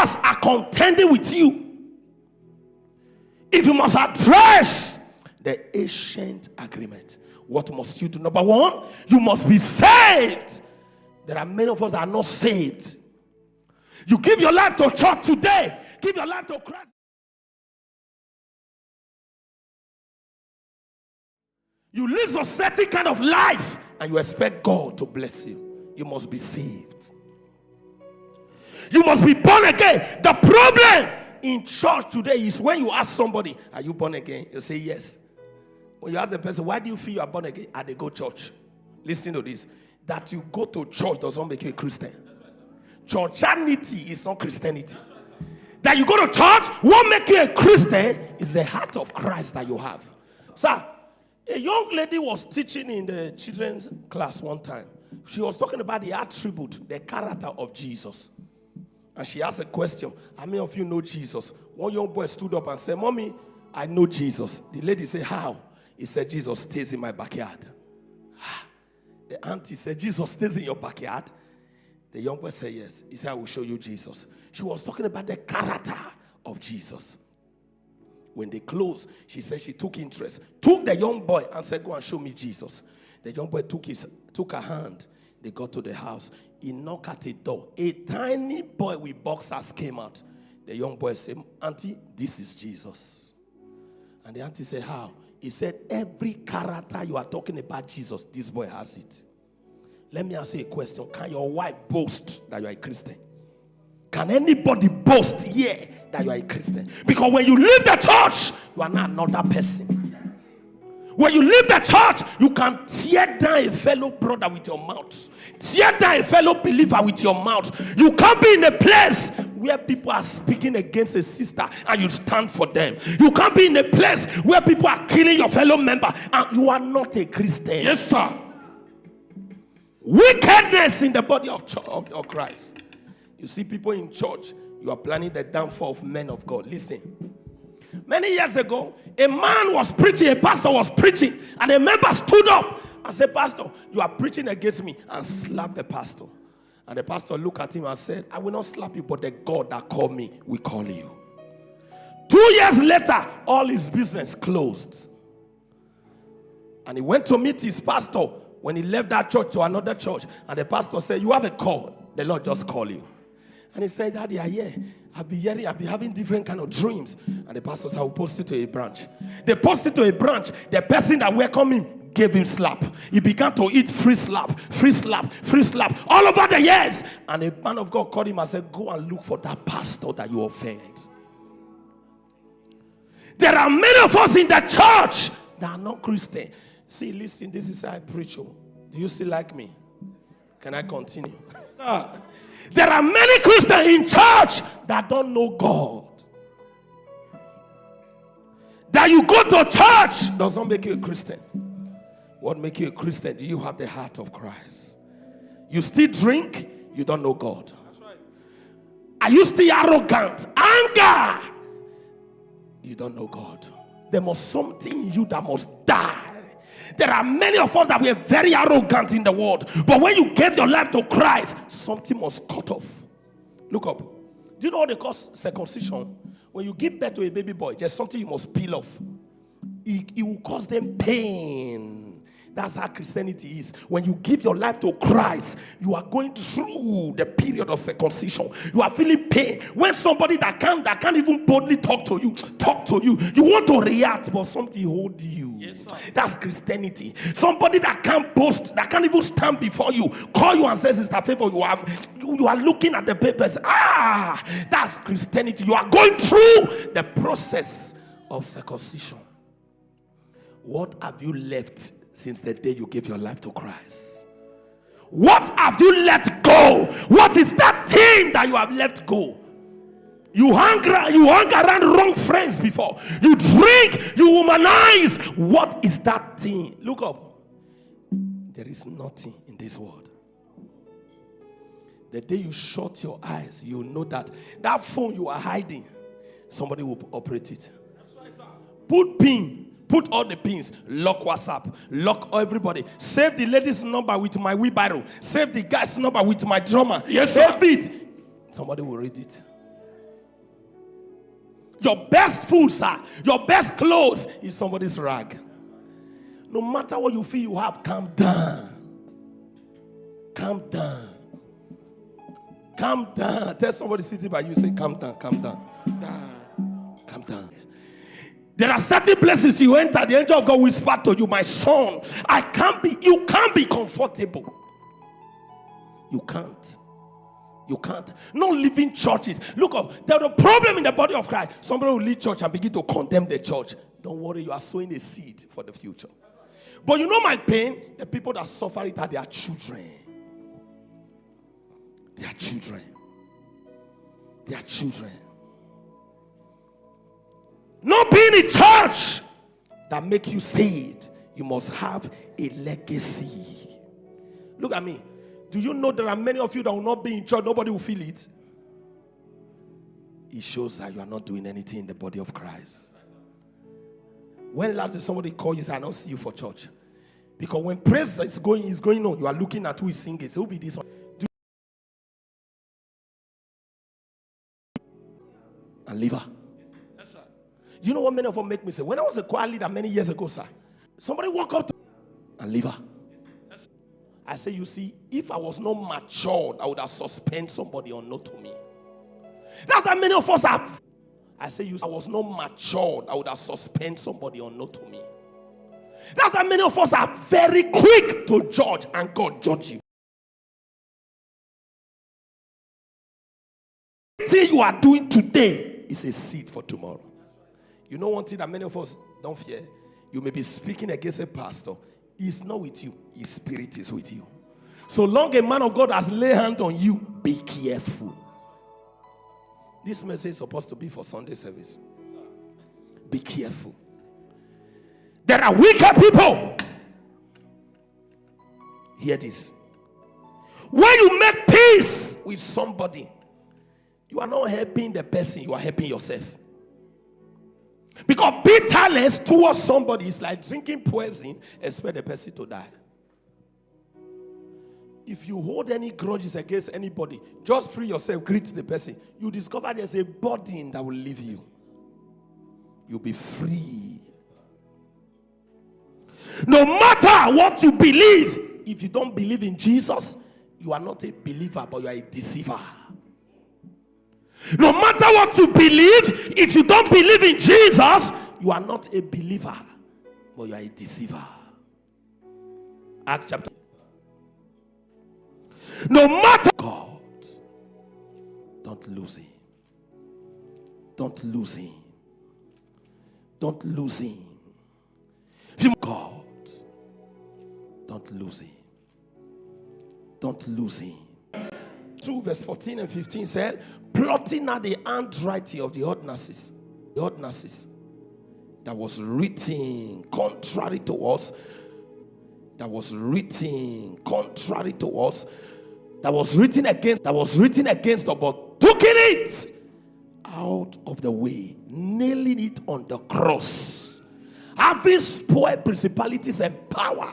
powers are contending with you, if you must address the ancient agreement, what must you do? Number one, you must be saved. There are many of us that are not saved. You give your life to church today. Give your life to Christ. You live a certain kind of life and you expect God to bless you. You must be saved. You must be born again. The problem in church today is when you ask somebody, are you born again? You say yes. When you ask the person, why do you feel you are born again? And they go church. Listen to this. That you go to church does not make you a Christian. Churchianity is not Christianity. That you go to church won't make you a Christian. Is the heart of Christ that you have. Sir, a young lady was teaching in the children's class one time. She was talking about the attribute, the character of Jesus. And she asked a question. How many of you know Jesus? One young boy stood up and said, Mommy, I know Jesus. The lady said, how? He said, Jesus stays in my backyard. The auntie said, Jesus stays in your backyard? The young boy said, yes. He said, I will show you Jesus. She was talking about the character of Jesus. When they closed, she said she took interest. Took the young boy and said, go and show me Jesus. The young boy took her hand. They got to the house. He knocked at the door. A tiny boy with boxers came out. The young boy said, Auntie, this is Jesus. And the auntie said, how? He said, every character you are talking about Jesus, this boy has it. Let me ask you a question. Can your wife boast that you are a Christian? Can anybody boast here that you are a Christian? Because when you leave the church, you are not another person. When you leave the church, you can tear down a fellow brother with your mouth. Tear down a fellow believer with your mouth. You can't be in a place where people are speaking against a sister and you stand for them. You can't be in a place where people are killing your fellow member and you are not a Christian. Yes, sir. Wickedness in the body of Christ. You see people in church, you are planning the downfall of men of God. Listen. Many years ago, a man was preaching, a pastor was preaching, and a member stood up and said, Pastor, you are preaching against me, and slapped the pastor. And the pastor looked at him and said, I will not slap you, but the God that called me will call you. 2 years later, all his business closed. And he went to meet his pastor when he left that church to another church. And the pastor said, you have a call. The Lord just called you. And he said, Daddy, I hear. I've been having different kind of dreams. And the pastor said, I will post it to a branch. They posted to a branch. The person that welcomed him gave him slap. He began to eat free slap, free slap, free slap, all over the years. And a man of God called him and said, go and look for that pastor that you offend. There are many of us in the church that are not Christian. See, listen, this is how I preach. Do you still like me? Can I continue? There are many Christians in church that don't know God. That you go to church does not make you a Christian. What makes you a Christian? Do you have the heart of Christ? You still drink, you don't know God. That's right. Are you still arrogant? Anger, you don't know God. There must something in you that must die. There are many of us that we are very arrogant in the world. But when you gave your life to Christ, something must cut off. Look up. Do you know what they call circumcision? When you give birth to a baby boy, there's something you must peel off. It will cause them pain. That's how Christianity is. When you give your life to Christ, you are going through the period of circumcision. You are feeling pain. When somebody that can't even boldly talk to you, you want to react, but something hold you. Yes, sir. That's Christianity. Somebody that can't boast, that can't even stand before you, call you and says, Sister Favor, you are looking at the papers. That's Christianity. You are going through the process of circumcision. What have you left since the day you gave your life to Christ? What have you let go? What is that thing that you have let go? You hang around wrong friends before. You drink, you womanize. What is that thing? Look up. There is nothing in this world. The day you shut your eyes, you know that phone you are hiding, somebody will operate it. Put all the pins. Lock WhatsApp. Lock everybody. Save the lady's number with my wheelbarrow. Save the guy's number with my drummer. Yes, save it. Somebody will read it. Your best food, sir, your best clothes is somebody's rag. No matter what you feel you have, calm down. Calm down. Calm down. Tell somebody sitting by you, say, calm down, calm down. Calm down. There are certain places you enter, the angel of God whispered to you, my son, you can't be comfortable. You can't. You can't. Not living churches. Look up. There's a problem in the body of Christ. Somebody will leave church and begin to condemn the church. Don't worry, you are sowing a seed for the future. But you know my pain? The people that suffer it are their children. Their children. Their children. Not being in church that make you saved. You must have a legacy. Look at me. Do you know there are many of you that will not be in church? Nobody will feel it. It shows that you are not doing anything in the body of Christ. When last did somebody call you and say, I don't see you for church? Because when praise is going on, you are looking at who is singing. Who will be this one? And leave her. Yes, right. You know what many of them make me say? When I was a choir leader many years ago, sir, somebody walk up to and leave her. Yes. I say, you see, if I was not matured, I would have suspended somebody unknown to me. That's how many of us have. I say, I was not matured, I would have suspended somebody unknown to me. That's how many of us are very quick to judge, and God judge you. The thing you are doing today is a seed for tomorrow. You know one thing that many of us don't fear? You may be speaking against a pastor. He's not with you. His spirit is with you. So long a man of God has laid hand on you, be careful. This message is supposed to be for Sunday service. Be careful. There are wicked people. Hear this. When you make peace with somebody, you are not helping the person, you are helping yourself. Because bitterness towards somebody is like drinking poison, expect the person to die. If you hold any grudges against anybody, just free yourself, greet the person. You discover there's a burden that will leave you. You'll be free. No matter what you believe, if you don't believe in Jesus, you are not a believer, but you are a deceiver. No matter what you believe, if you don't believe in Jesus, you are not a believer, but you are a deceiver. Acts chapter. No matter God, don't lose him. Don't lose him. Don't lose him. If you God, don't lose him. Don't lose him. 2 verse 14 and 15 said, plotting out the handwriting of the ordinances that was written contrary to us, that was written against us, but took it out of the way, nailing it on the cross, having spoiled principalities and power,